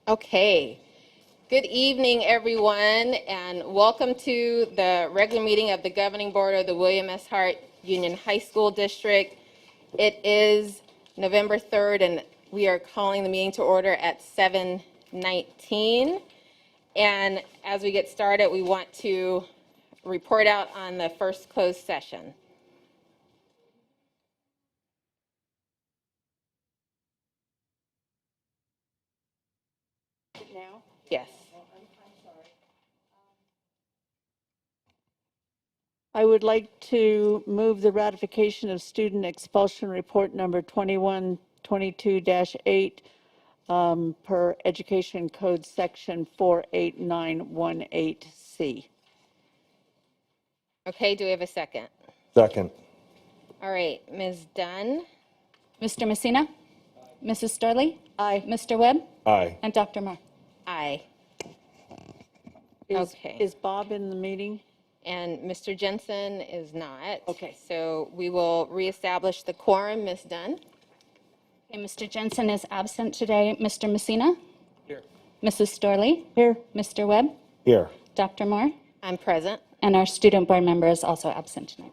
Okay. Good evening, everyone, and welcome to the regular meeting of the Governing Board of the William S. Hart Union High School District. It is November 3rd, and we are calling the meeting to order at 7:19. And as we get started, we want to report out on the first closed session. Now? Yes. I would like to move the ratification of student expulsion report number 2122-8 per Education Code section 48918C. Okay, do we have a second? Second. All right, Ms. Dunn? Mr. Messina? Mrs. Starley? Aye. Mr. Webb? Aye. And Dr. Moore? Aye. Is, Okay. Is Bob in the meeting? And Mr. Jensen is not. Okay. So we will reestablish the quorum. Ms. Dunn? Okay, Mr. Jensen is absent today. Mr. Messina? Here. Mrs. Starley? Here. Mr. Webb? Here. Dr. Moore? I'm present. And our student board member is also absent tonight.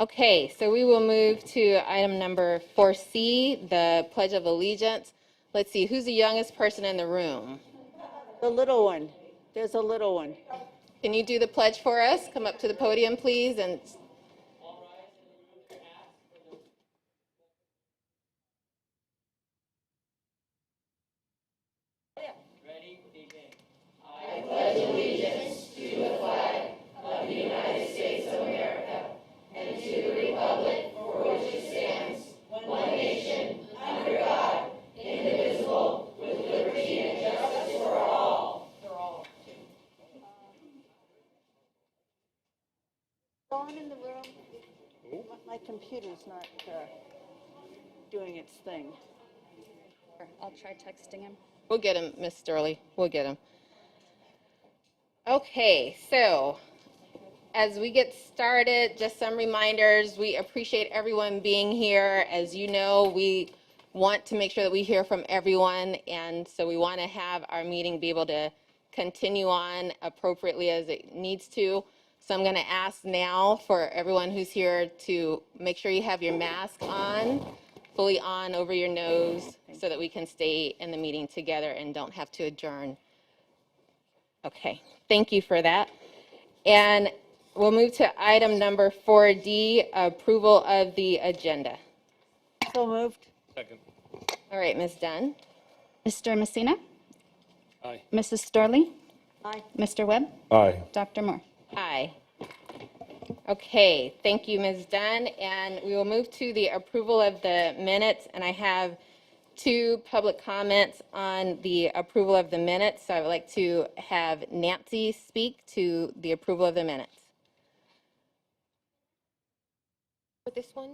Okay, so we will move to item number 4C, the Pledge of Allegiance. Let's see, who's the youngest person in the room? The little one. There's a little one. Can you do the pledge for us? Come up to the podium, please, and Dawn in the room. My computer's not doing its thing. I'll try texting him. we'll get him, Ms. Sturley. We'll get him. Okay, so as we get started, just some reminders. We appreciate everyone being here. As you know, we want to make sure that we hear from everyone, and so we want to have our meeting be able to continue on appropriately as it needs to. So I'm going to ask now for everyone who's here to make sure you have your mask on, fully on over your nose, so that we can stay in the meeting together and don't have to adjourn. Okay, thank you for that. And we'll move to item number 4D, approval of the agenda. So moved. Second. All right, Ms. Dunn? Mr. Messina? Aye. Mrs. Starley? Aye. Mr. Webb? Aye. Dr. Moore? Aye. Okay, thank you, Ms. Dunn. And we will move to the approval of the minutes. And I have two public comments on the approval of the minutes. So I would like to have Nancy speak to the approval of the minutes. For this one?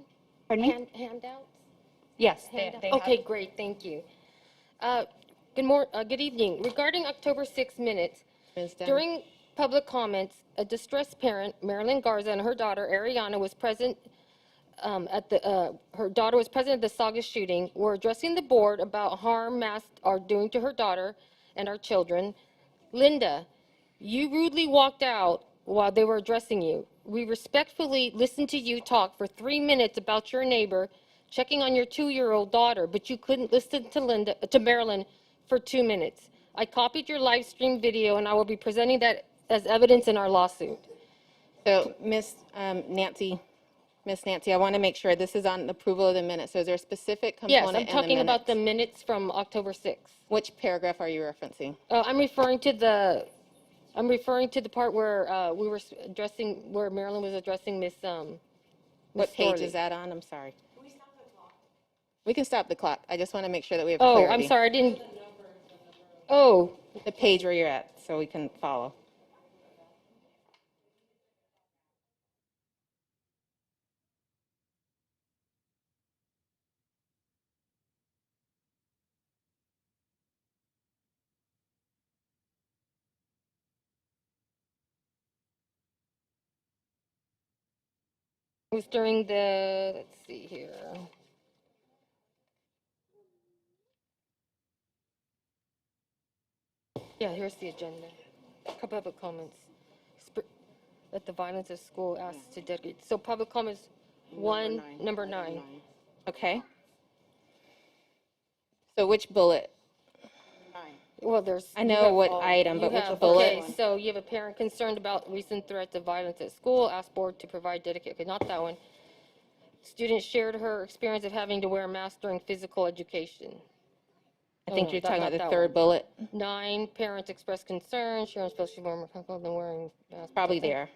Pardon me? Handouts? Yes, Okay, great, thank you. Good evening. Regarding October 6 minutes, Ms. Dunn? during public comments, a distressed parent, Marilyn Garza, and her daughter, Ariana, was present her daughter was present at the Saga shooting. We're addressing the board about harm masks are doing to her daughter and our children. Linda, you rudely walked out while they were addressing you. We respectfully listened to you talk for 3 minutes about your neighbor checking on your 2-year-old daughter, but you couldn't listen to Marilyn for 2 minutes. I copied your live stream video, and I will be presenting that as evidence in our lawsuit. So, Ms. Nancy, I want to make sure this is on approval of the minutes. So is there a specific Yes, component I'm in the talking about the minutes? minutes from October 6th. Which paragraph are you referencing? I'm referring to the part where we were addressing, where Marilyn was addressing Miss What page Storley. is that on? I'm sorry. Can we stop the clock? We can stop the clock. I just want to make sure that we have Oh, clarity. I'm sorry, I didn't. Oh, The page where you're at, so we can follow. it was during the, let's see here. Yeah, here's the agenda. Public comments. That the violence at school asks to dedicate. So public comments, number nine. Okay. So which bullet? Well, there's. I know what item, but which bullet? Okay, so you have a parent concerned about recent threats of violence at school, ask board to provide dedicated, okay, not that one. Student shared her experience of having to wear a mask during physical education. I think you're talking not about the that third one. bullet. 9, parents expressed concern, sharing supposed to be more comfortable than wearing masks. Probably there.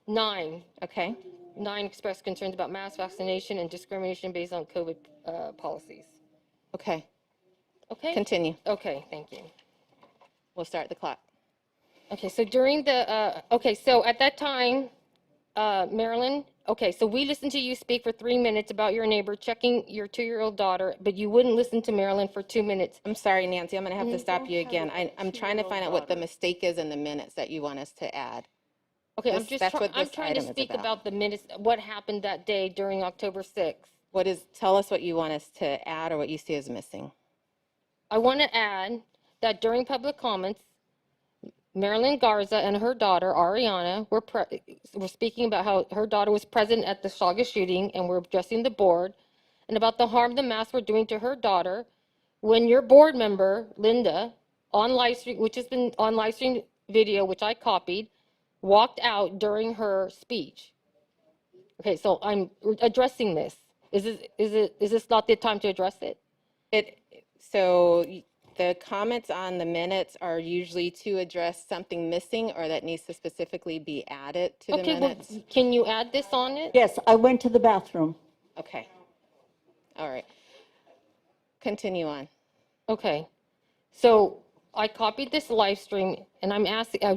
9, Okay. 9 expressed concerns about mass vaccination and discrimination based on COVID policies. Okay. Okay? Continue. Okay, thank you. We'll start the clock. Okay, so during the, so at that time, Marilyn, okay, so we listened to you speak for 3 minutes about your neighbor checking your 2-year-old daughter, but you wouldn't listen to Marilyn for 2 minutes. I'm sorry, Nancy. I'm going to have to stop you again. I'm trying to find out what the mistake is in the minutes that you want us to add. Okay, That's what I'm this trying to item is speak about. about the minutes, what happened that day during October 6th. Tell us what you want us to add or what you see as missing. I want to add that during public comments, Marilyn Garza and her daughter, Ariana, were speaking about how her daughter was present at the Saga shooting and were addressing the board and about the harm the masks were doing to her daughter when your board member, Linda, on live stream, which has been on live stream video, which I copied, walked out during her speech. Okay, so I'm addressing this. Is this not the time to address it? The comments on the minutes are usually to address something missing or that needs to specifically be added to the Okay, well, minutes. can you add this on it? Yes, I went to the bathroom. Okay. All right. Continue on. Okay, so I copied this live stream and I'm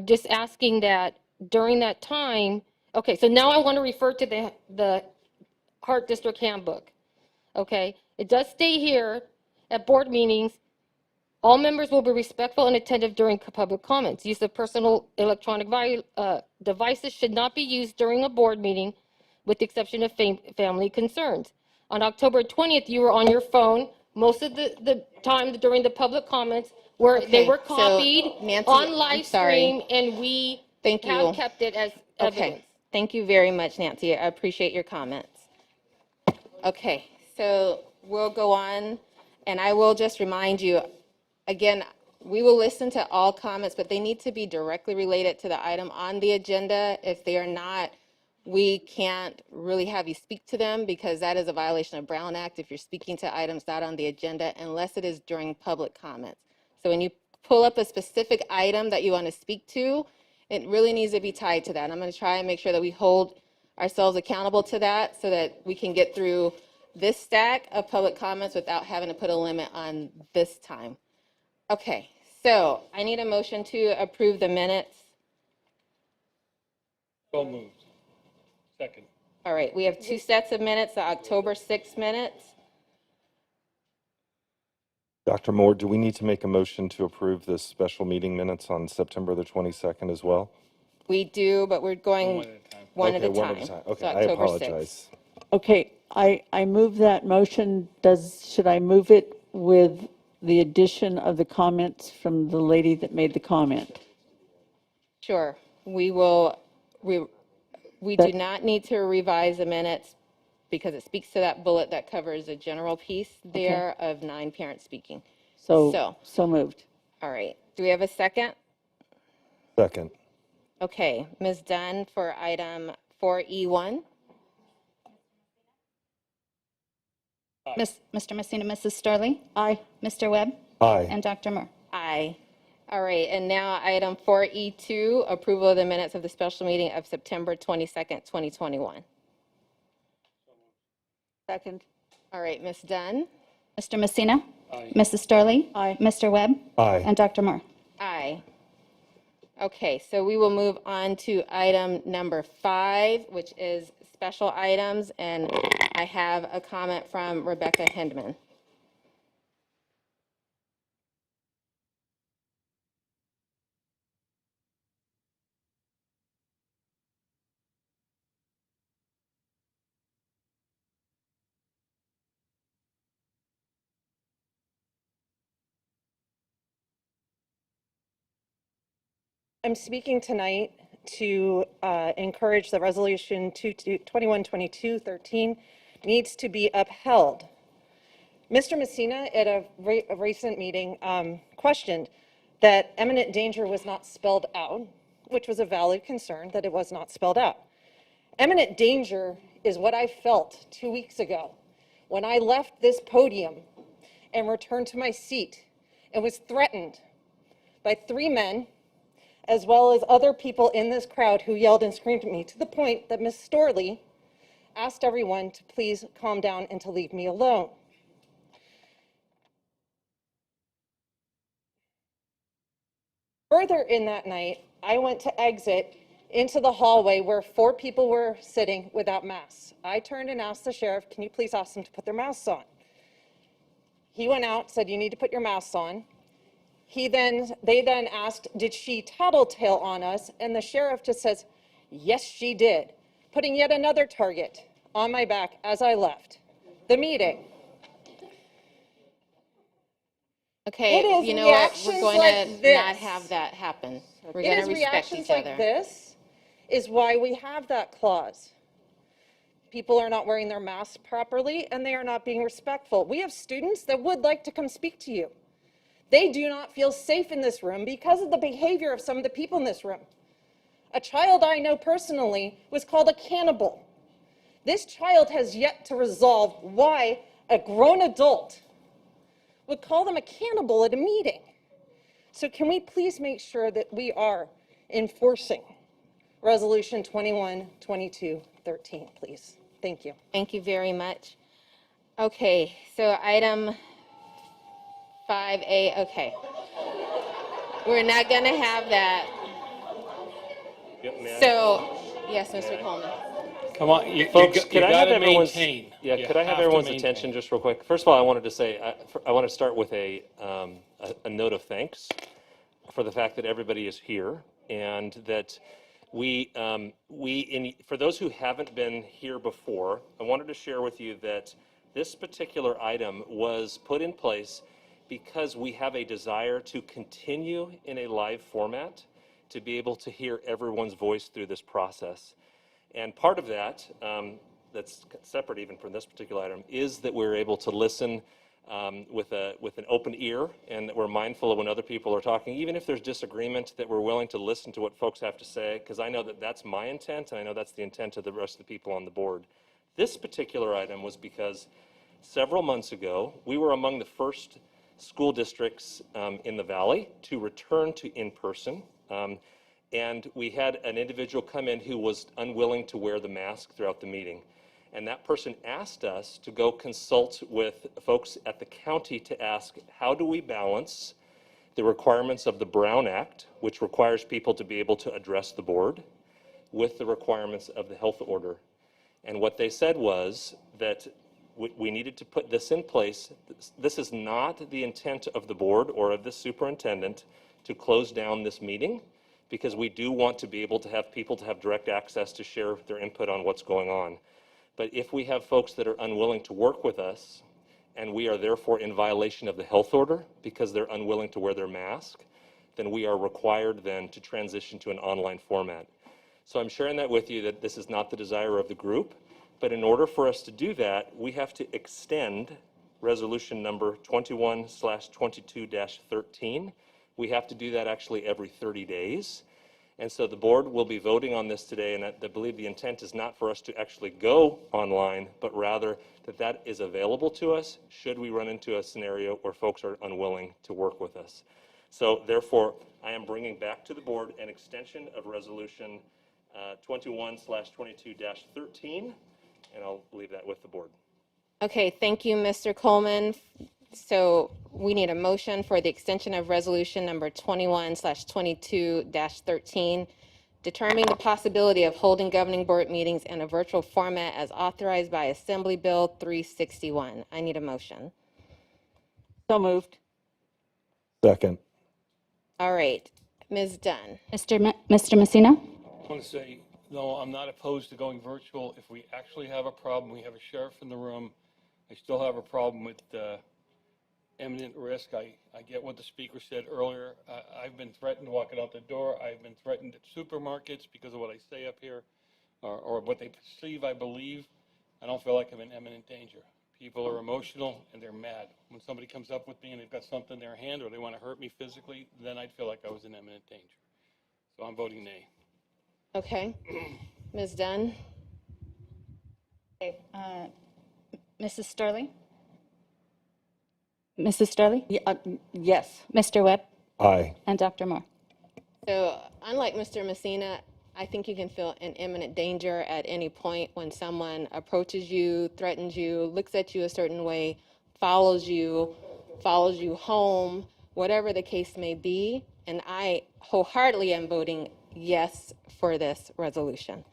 just asking that during that time, okay, so now I want to refer to the Hart District Handbook. Okay, it does stay here at board meetings. All members will be respectful and attentive during public comments. Use of personal electronic devices should not be used during a board meeting with the exception of family concerns. On October 20th, you were on your phone most of the time during the public comments where they were so, copied Nancy, on I'm live sorry. stream and we Thank you. have kept it as evidence. Okay. Thank you very much, Nancy. I appreciate your comments. Okay, so we'll go on, and I will just remind you, again, we will listen to all comments, but they need to be directly related to the item on the agenda. If they are not, we can't really have you speak to them because that is a violation of Brown Act if you're speaking to items not on the agenda unless it is during public comments. So when you pull up a specific item that you want to speak to, it really needs to be tied to that. I'm going to try and make sure that we hold ourselves accountable to that so that we can get through this stack of public comments without having to put a limit on this time. Okay, so I need a motion to approve the minutes. So moved. Second. All right, we have 2 sets of minutes, the October 6th minutes. Dr. Moore, do we need to make a motion to approve the special meeting minutes on September the 22nd as well? We do, but we're going one at a time. Okay, So I October 6th. apologize. Okay, I move that motion. should I move it with the addition of the comments from the lady that made the comment? Sure, we will, we do not need to revise the minutes because it speaks to that bullet that covers a general piece there of 9 parents speaking. So moved. All right, do we have a second? Second. Okay, Ms. Dunn for item 4E1. Mr. Messina, Mrs. Starley, Aye. Mr. Webb, Aye. and Dr. Moore. Aye. All right, and now item 4E2, approval of the minutes of the special meeting of September 22nd, 2021. Second. All right, Ms. Dunn? Mr. Messina, Aye. Mrs. Starley, Aye. Mr. Webb, Aye. and Dr. Moore. Aye. Okay, so we will move on to item number 5, which is special items, and I have a comment from Rebecca Hindman. I'm speaking tonight to encourage the resolution 212213 needs to be upheld. Mr. Messina at a recent meeting questioned that imminent danger was not spelled out, which was a valid concern that it was not spelled out. Imminent danger is what I felt 2 weeks ago when I left this podium and returned to my seat and was threatened by 3 men, as well as other people in this crowd who yelled and screamed at me, to the point that Ms. Storley asked everyone to please calm down and to leave me alone. Further in that night, I went to exit into the hallway where 4 people were sitting without masks. I turned and asked the sheriff, can you please ask them to put their masks on? He went out, said, you need to put your masks on. They then asked, did she tattletale on us? And the sheriff just says, yes, she did, putting yet another target on my back as I left the meeting. Okay, It is you know what? We're reactions going like to this. not have that happen. We're It going is to respect reactions each like other. this is why we have that clause. People are not wearing their masks properly and they are not being respectful. We have students that would like to come speak to you. They do not feel safe in this room because of the behavior of some of the people in this room. A child I know personally was called a cannibal. This child has yet to resolve why a grown adult would call them a cannibal at a meeting. So can we please make sure that we are enforcing Resolution 212213, please? Thank you. Thank you very much. Okay, so item 5A, okay. We're not going to have that. So, yes, Mr. Coleman. Come on, Folks, you could I have gotta everyone's maintain. yeah? You Could I have have to everyone's maintain. attention just real quick? First of all, I wanted to say I want to start with a note of thanks for the fact that everybody is here and that for those who haven't been here before, I wanted to share with you that this particular item was put in place because we have a desire to continue in a live format to be able to hear everyone's voice through this process. And part of that, that's separate even from this particular item, is that we're able to listen with an open ear, and that we're mindful of when other people are talking, even if there's disagreement, that we're willing to listen to what folks have to say, because I know that that's my intent, and I know that's the intent of the rest of the people on the board. This particular item was because several months ago, we were among the first school districts in the Valley to return to in-person. And we had an individual come in who was unwilling to wear the mask throughout the meeting. And that person asked us to go consult with folks at the county to ask, how do we balance the requirements of the Brown Act, which requires people to be able to address the board, with the requirements of the health order? And what they said was that we needed to put this in place. This is not the intent of the board or of the superintendent to close down this meeting, because we do want to be able to have people to have direct access to share their input on what's going on. But if we have folks that are unwilling to work with us, and we are therefore in violation of the health order because they're unwilling to wear their mask, then we are required then to transition to an online format. So I'm sharing that with you, that this is not the desire of the group, but in order for us to do that, we have to extend resolution number 21/22-13. We have to do that actually every 30 days. And so the board will be voting on this today, and I believe the intent is not for us to actually go online, but rather that that is available to us should we run into a scenario where folks are unwilling to work with us. So therefore, I am bringing back to the board an extension of resolution 21/22-13, and I'll leave that with the board. Okay, thank you, Mr. Coleman. So we need a motion for the extension of resolution number 21/22-13, determining the possibility of holding governing board meetings in a virtual format as authorized by Assembly Bill 361. I need a motion. So moved. Second. All right, Ms. Dunn. Mr. Messina? I want to say, no, I'm not opposed to going virtual. If we actually have a problem, we have a sheriff in the room. I still have a problem with imminent risk. I get what the speaker said earlier. I've been threatened walking out the door. I've been threatened at supermarkets because of what I say up here, or what they perceive I believe. I don't feel like I'm in imminent danger. People are emotional and they're mad. When somebody comes up with me and they've got something in their hand or they want to hurt me physically, then I'd feel like I was in imminent danger. So I'm voting nay. Okay. Ms. Dunn? Okay, Mrs. Sterling? Mrs. Sterling? Yes. Mr. Webb? Aye. And Dr. Moore? So unlike Mr. Messina, I think you can feel in imminent danger at any point when someone approaches you, threatens you, looks at you a certain way, follows you home, whatever the case may be. And I wholeheartedly am voting yes for this resolution.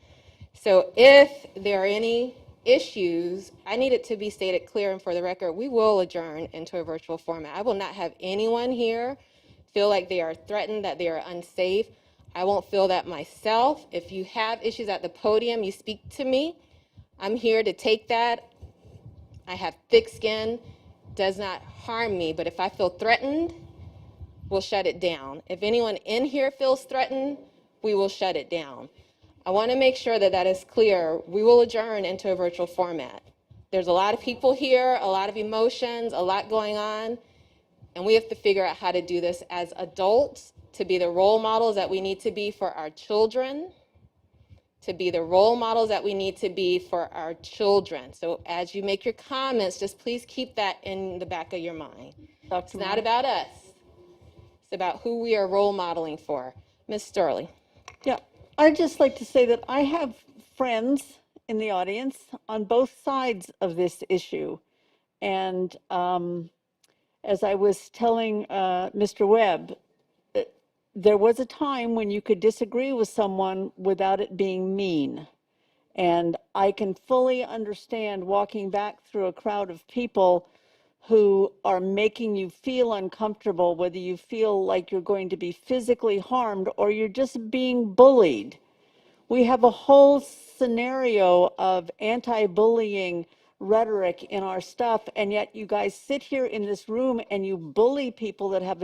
So if there are any issues, I need it to be stated clear and for the record, we will adjourn into a virtual format. I will not have anyone here feel like they are threatened, that they are unsafe. I won't feel that myself. If you have issues at the podium, you speak to me. I'm here to take that. I have thick skin, does not harm me, but if I feel threatened, we'll shut it down. If anyone in here feels threatened, we will shut it down. I want to make sure that that is clear. We will adjourn into a virtual format. There's a lot of people here, a lot of emotions, a lot going on, and we have to figure out how to do this as adults to be the role models that we need to be for our children, to be the role models that we need to be for our children. So as you make your comments, just please keep that in the back of your mind. It's not about us. It's about who we are role modeling for. Ms. Sterling. Yeah, I'd just like to say that I have friends in the audience on both sides of this issue. And as I was telling Mr. Webb, there was a time when you could disagree with someone without it being mean. And I can fully understand walking back through a crowd of people who are making you feel uncomfortable, whether you feel like you're going to be physically harmed or you're just being bullied. We have a whole scenario of anti-bullying rhetoric in our stuff, and yet you guys sit here in this room and you bully people that have